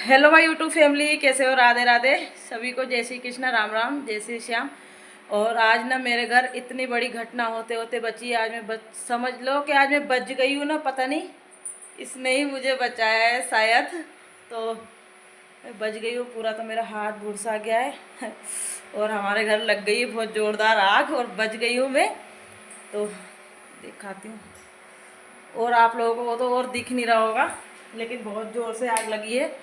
Hello my YouTube family, कैसे हो? राधे राधे सभी को। जय श्री कृष्ण, राम राम, जय श्री श्याम। और आज ना मेरे घर इतनी बड़ी घटना होते होते बची है। आज मैं समझ लो कि आज मैं बच गई हूँ ना, पता नहीं इसने ही मुझे बचाया है शायद। तो मैं बच गई हूँ पूरा, तो मेरा हाथ भुरसा गया है और हमारे घर लग गई है बहुत ज़ोरदार आग और बच गई हूँ मैं। तो दिखाती हूँ, और आप लोगों को तो और दिख नहीं रहा होगा, लेकिन बहुत ज़ोर से आग लगी है।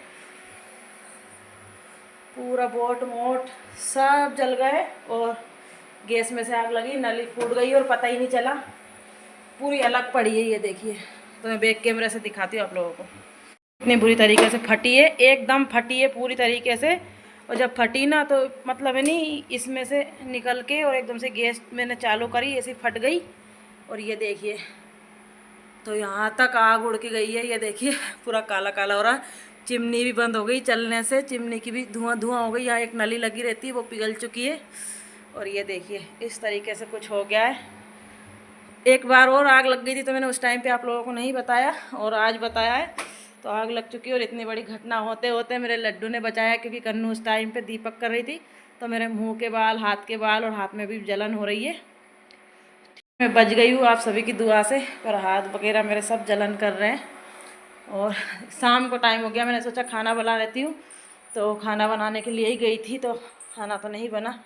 पूरा बोट मोट सब जल गए और गैस में से आग लगी, नली फूट गई और पता ही नहीं चला, पूरी अलग पड़ी है। ये देखिए, तो मैं बैक कैमरे से दिखाती हूँ आप लोगों को। इतनी बुरी तरीके से फटी है, एकदम फटी है पूरी तरीके से। और जब फटी ना तो मतलब है नहीं, इसमें से निकल के और एकदम से गैस मैंने चालू करी, ऐसी फट गई। और ये देखिए, तो यहाँ तक आग उड़ के गई है। ये देखिए पूरा काला काला हो रहा। चिमनी भी बंद हो गई चलने से, चिमनी की भी धुआं धुआं हो गई। यहाँ एक नली लगी रहती है, वो पिघल चुकी है। और ये देखिए इस तरीके से कुछ हो गया है। एक बार और आग लग गई थी, तो मैंने उस टाइम पे आप लोगों को नहीं बताया और आज बताया है। तो आग लग चुकी है और इतनी बड़ी घटना होते होते मेरे लड्डू ने बचाया, क्योंकि कन्नू उस टाइम पे दीपक कर रही थी। तो मेरे मुँह के बाल, हाथ के बाल और हाथ में भी जलन हो रही है। मैं बच गई हूँ आप सभी की दुआ से, पर हाथ वगैरह मेरे सब जलन कर रहे हैं। और शाम को टाइम हो गया, मैंने सोचा खाना बना लेती हूँ। तो खाना बनाने के लिए ही गई थी, तो खाना तो नहीं बना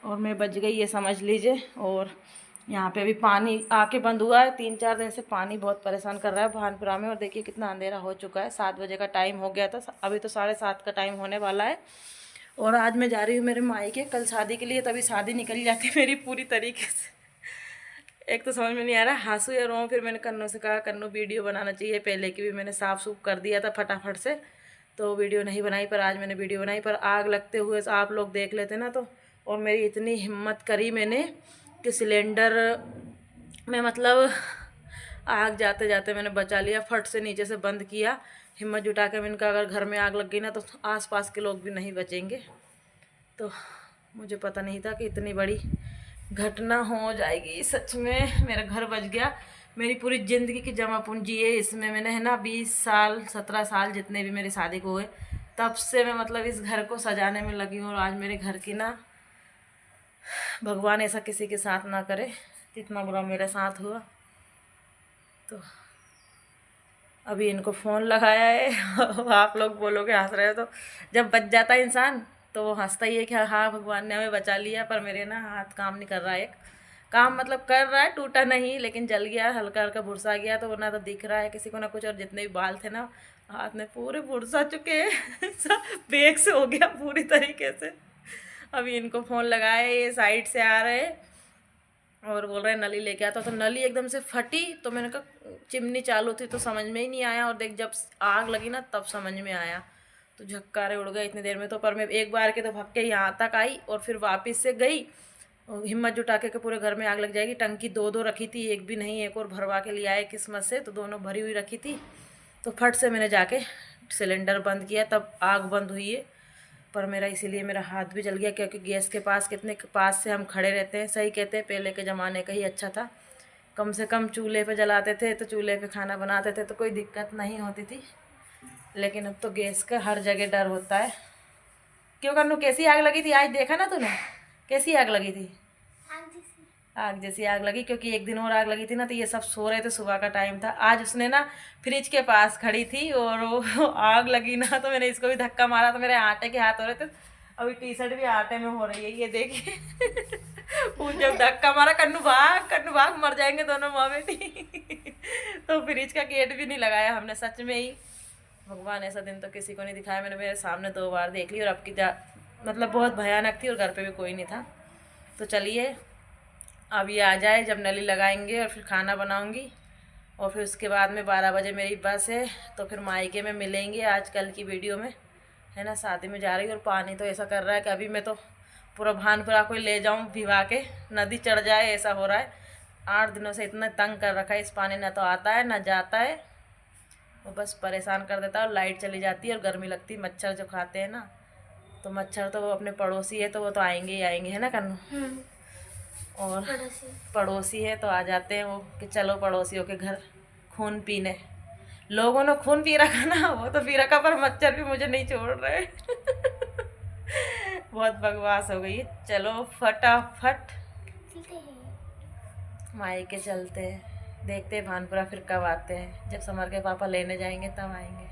और मैं बच गई, ये समझ लीजिए। और यहाँ पे अभी पानी आके बंद हुआ है। 3-4 दिन से पानी बहुत परेशान कर रहा है भानपुरा में। और देखिए कितना अंधेरा हो चुका है, 7 बजे का टाइम हो गया था, अभी तो 7:30 का टाइम होने वाला है। और आज मैं जा रही हूँ मेरे मायके कल शादी के लिए, तभी शादी निकल जाती है मेरी पूरी तरीके से। एक तो समझ में नहीं आ रहा हंसू या रो। फिर मैंने कन्नू से कहा, कन्नू वीडियो बनाना चाहिए, पहले की भी मैंने साफ़ सूफ कर दिया था फटाफट से, तो वीडियो नहीं बनाई। पर आज मैंने वीडियो बनाई, पर आग लगते हुए आप लोग देख लेते ना तो। और मेरी इतनी हिम्मत करी मैंने कि सिलेंडर में मतलब आग जाते जाते मैंने बचा लिया, फट से नीचे से बंद किया। हिम्मत जुटा के मैंने कहा अगर घर में आग लग गई ना तो आसपास के लोग भी नहीं बचेंगे। तो मुझे पता नहीं था कि इतनी बड़ी घटना हो जाएगी। सच में मेरा घर बच गया। मेरी पूरी ज़िंदगी की जमा पूंजी है इसमें। मैंने है ना 20 साल 17 साल जितने भी मेरी शादी को हुए, तब से मैं मतलब इस घर को सजाने में लगी हूँ। और आज मेरे घर की ना, भगवान ऐसा किसी के साथ ना करे जितना बुरा मेरे साथ हुआ। तो अभी इनको फ़ोन लगाया है आप लोग बोलोगे हंस रहे हो, तो जब बच जाता है इंसान तो वो हंसता ही है कि हाँ भगवान ने हमें बचा लिया। पर मेरे ना हाथ काम नहीं कर रहा है। एक काम मतलब कर रहा है, टूटा नहीं, लेकिन जल गया, हल्का हल्का भुरसा गया। तो वो ना तो दिख रहा है किसी को ना कुछ, और जितने भी बाल थे ना हाथ में पूरे भुरसा चुके हैं सब बेग से हो गया पूरी तरीके से। अभी इनको फ़ोन लगाया, ये साइड से आ रहे हैं और बोल रहे हैं नली लेके आता। तो नली एकदम से फटी, तो मैंने कहा चिमनी चालू थी तो समझ में ही नहीं आया। और देख जब आग लगी ना तब समझ में आया। तो झक्कारे उड़ गए इतनी देर में। तो पर मैं एक बार के तो भाग के यहाँ तक आई और फिर वापस से गई, और हिम्मत जुटा के पूरे घर में आग लग जाएगी। टंकी 2 रखी थी, एक भी नहीं, एक और भरवा के लिए आए किस्मत से, तो दोनों भरी हुई रखी थी। तो फट से मैंने जाके सिलेंडर बंद किया, तब आग बंद हुई है। पर मेरा इसीलिए मेरा हाथ भी जल गया, क्योंकि गैस के पास कितने पास से हम खड़े रहते हैं। सही कहते हैं पहले के ज़माने का ही अच्छा था, कम से कम चूल्हे पे जलाते थे तो चूल्हे पे खाना बनाते थे तो कोई दिक्कत नहीं होती थी। लेकिन अब तो गैस का हर जगह डर होता है। क्यों कन्नू, कैसी आग लगी थी आज? देखा ना तूने कैसी आग लगी थी? आग जैसी आग लगी, क्योंकि एक दिन और आग लगी थी ना, तो ये सब सो रहे थे, सुबह का टाइम था। आज उसने ना फ्रिज के पास खड़ी थी और वो आग लगी ना, तो मैंने इसको भी धक्का मारा, तो मेरे आटे के हाथ हो रहे थे। अभी टी शर्ट भी आटे में हो रही है, ये देखिए वो जब धक्का मारा, कन्नू भाग मर जाएंगे दोनों माँ बेटी तो फ्रिज का गेट भी नहीं लगाया हमने। सच में ही भगवान ऐसा दिन तो किसी को नहीं दिखाया। मैंने मेरे सामने 2 बार देख ली, और अब की मतलब बहुत भयानक थी, और घर पे भी कोई नहीं था। तो चलिए अब ये आ जाए, जब नली लगाएंगे और फिर खाना बनाऊंगी। और फिर उसके बाद में 12 बजे मेरी बस है, तो फिर मायके में मिलेंगे आज कल की वीडियो में, है ना। शादी में जा रही हूँ और पानी तो ऐसा कर रहा है कि अभी मैं तो पूरा भानपुरा को ले जाऊँ भिवा के, नदी चढ़ जाए ऐसा हो रहा है। 8 दिनों से इतना तंग कर रखा है इस पानी, ना तो आता है ना जाता है, वो बस परेशान कर देता है। और लाइट चली जाती है और गर्मी लगती है, मच्छर जो खाते हैं ना, तो मच्छर तो वो अपने पड़ोसी है, तो वो तो आएंगे ही आएंगे, है ना कन्नू। और पड़ोसी है तो आ जाते हैं वो कि चलो पड़ोसियों के घर खून पीने। लोगों ने खून पी रखा ना, वो तो पी रखा, पर मच्छर भी मुझे नहीं छोड़ रहे। बहुत बकवास हो गई। चलो फटाफट माई के चलते हैं, देखते हैं भानपुरा फिर कब आते हैं। जब समर के पापा लेने जाएंगे तब आएंगे।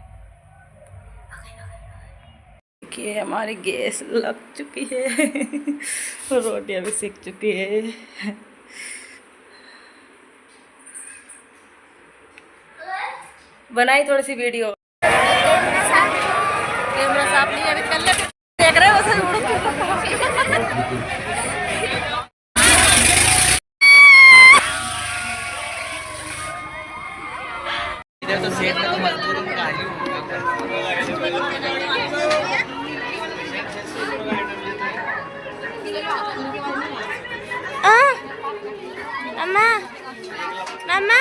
देखिए हमारी गैस लग चुकी है। रोटियां भी सीख चुकी है। बनाई थोड़ी सी वीडियो। कैमरा साफ नहीं अभी कर ले, देख रहे हो उसे। इधर तो सेठ में तो मजदूर मम्मा मम्मा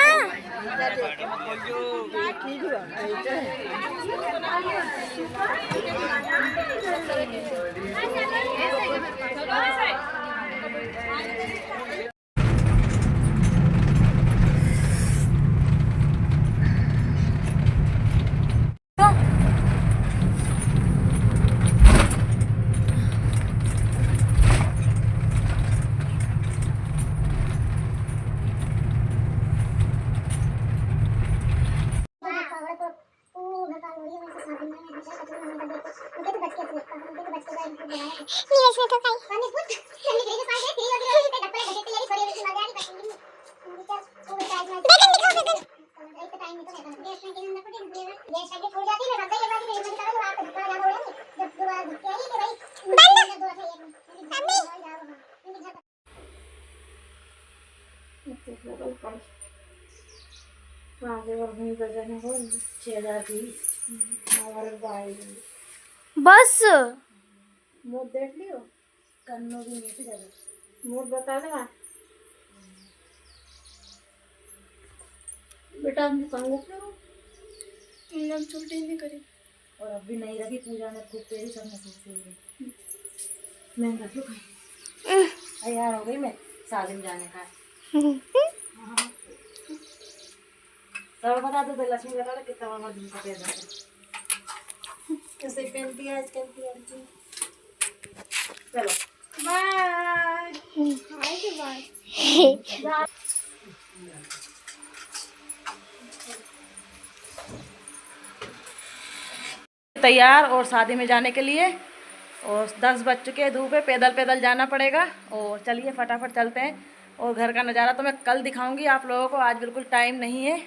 बस मूड देख लियो, कन्नो भी नीचे जा, मूड बता दे बेटा। हम कहाँ छुट्टी नहीं करी और अभी नहीं रखी पूजा ने खूब तेरी, सबने खूब तेरी। मैं रख लूँ कहीं तैयार हो गई मैं शादी में जाने का। तो बता दो लक्ष्मी बता दो कितना मामा दिन का पैदा है, कैसे पहनती है आजकल की लड़की। चलो बाय बाय। तैयार और शादी में जाने के लिए, और 10 बज चुके हैं, धूप है, पैदल पैदल जाना पड़ेगा। और चलिए फटाफट चलते हैं। और घर का नज़ारा तो मैं कल दिखाऊंगी आप लोगों को, आज बिल्कुल टाइम नहीं है।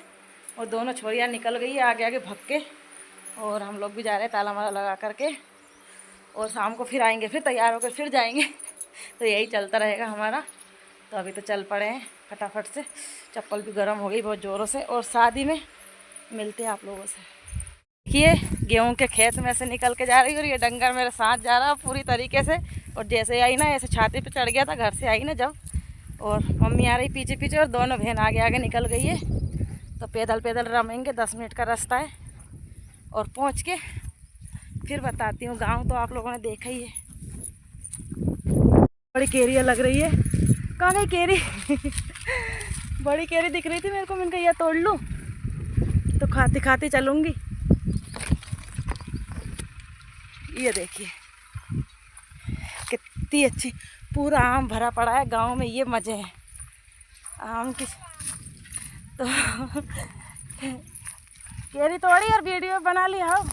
और दोनों छोरियाँ निकल गई है आगे आगे भग के, और हम लोग भी जा रहे हैं ताला माला लगा करके। और शाम को फिर आएंगे, फिर तैयार होकर फिर जाएंगे। तो यही चलता रहेगा हमारा। तो अभी तो चल पड़े हैं फटाफट से, चप्पल भी गर्म हो गई बहुत ज़ोरों से। और शादी में मिलते हैं आप लोगों से। देखिए गेहूं के खेत में से निकल के जा रही है, और ये डंगर मेरे साथ जा रहा है पूरी तरीके से। और जैसे आई ना, ऐसे छाती पे चढ़ गया था घर से आई ना जब। और मम्मी आ रही पीछे पीछे, और दोनों बहन आगे आगे निकल गई है। तो पैदल पैदल रमेंगे, 10 मिनट का रास्ता है। और पहुंच के फिर बताती हूँ। गांव तो आप लोगों ने देखा ही है। बड़ी केरियाँ लग रही है। कहाँ गई केरी? बड़ी केरी दिख रही थी मेरे को, मैंने कहा यह तोड़ लूँ, तो खाती खाती चलूँगी। ये देखिए कितनी अच्छी, पूरा आम भरा पड़ा है गांव में। ये मज़े हैं आम की। तो केरी तोड़ी और वीडियो बना ली। हाँ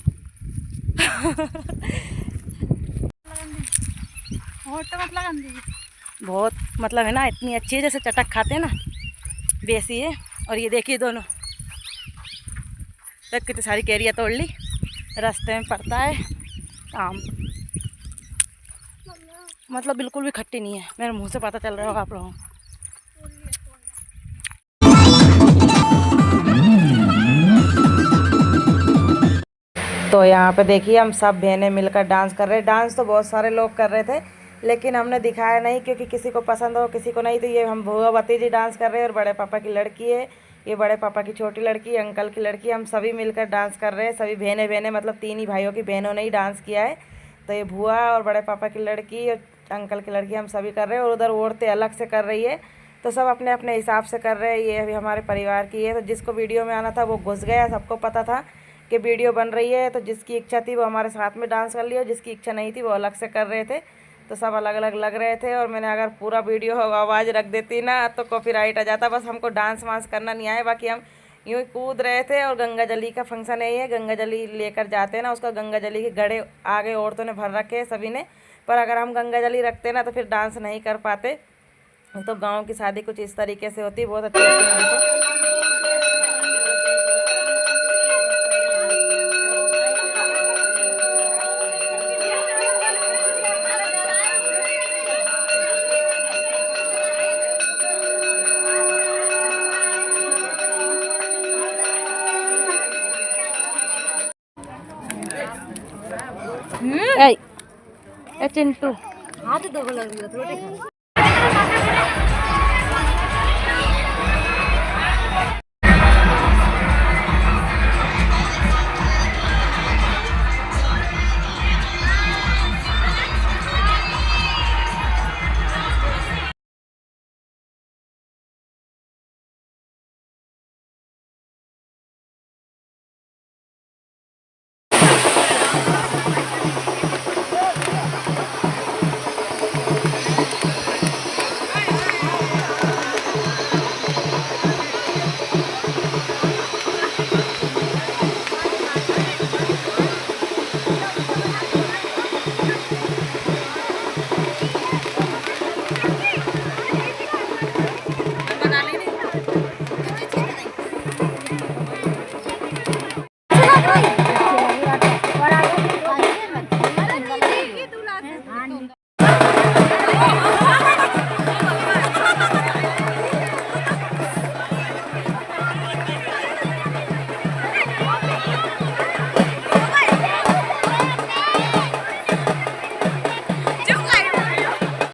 बहुत मतलब है ना, इतनी अच्छी है जैसे चटक खाते हैं ना, वैसी है। और ये देखिए दोनों तक कितनी सारी केरियाँ तोड़ ली। रास्ते में पड़ता है आम, मतलब बिल्कुल भी खट्टी नहीं है, मेरे मुंह से पता चल रहा होगा आप लोगों को। तो यहाँ पे देखिए हम सब बहनें मिलकर डांस कर रहे हैं। डांस तो बहुत सारे लोग कर रहे थे, लेकिन हमने दिखाया नहीं क्योंकि किसी को पसंद हो किसी को नहीं। तो ये हम भुआ भतीजी डांस कर रहे हैं, और बड़े पापा की लड़की है, ये बड़े पापा की छोटी लड़की, अंकल की लड़की, हम सभी मिलकर डांस कर रहे हैं। सभी बहनें बहनें मतलब 3 ही भाइयों की बहनों ने ही डांस किया है। तो ये भुआ और बड़े पापा की लड़की और अंकल की लड़की हम सभी कर रहे हैं। और उधर औरतें अलग से कर रही है, तो सब अपने अपने हिसाब से कर रहे हैं। ये अभी हमारे परिवार की है, तो जिसको वीडियो में आना था वो घुस गया। सबको पता था कि वीडियो बन रही है, तो जिसकी इच्छा थी वो हमारे साथ में डांस कर लिया, जिसकी इच्छा नहीं थी वो अलग से कर रहे थे। तो सब अलग अलग लग रहे थे। और मैंने अगर पूरा वीडियो आवाज़ रख देती ना तो कॉपीराइट आ जाता। बस हमको डांस वांस करना नहीं आया, बाकी हम यूँ ही कूद रहे थे। और गंगा जली का फंक्शन है ये, गंगा जली लेकर जाते हैं ना, उसका गंगा जली के गड़े आगे औरतों ने भर रखे हैं सभी ने। पर अगर हम गंगा जली रखते ना तो फिर डांस नहीं कर पाते। तो गांव की शादी कुछ इस तरीके से होती, बहुत अच्छी होती है। देखो चिंटू हाथ दो लग रही है।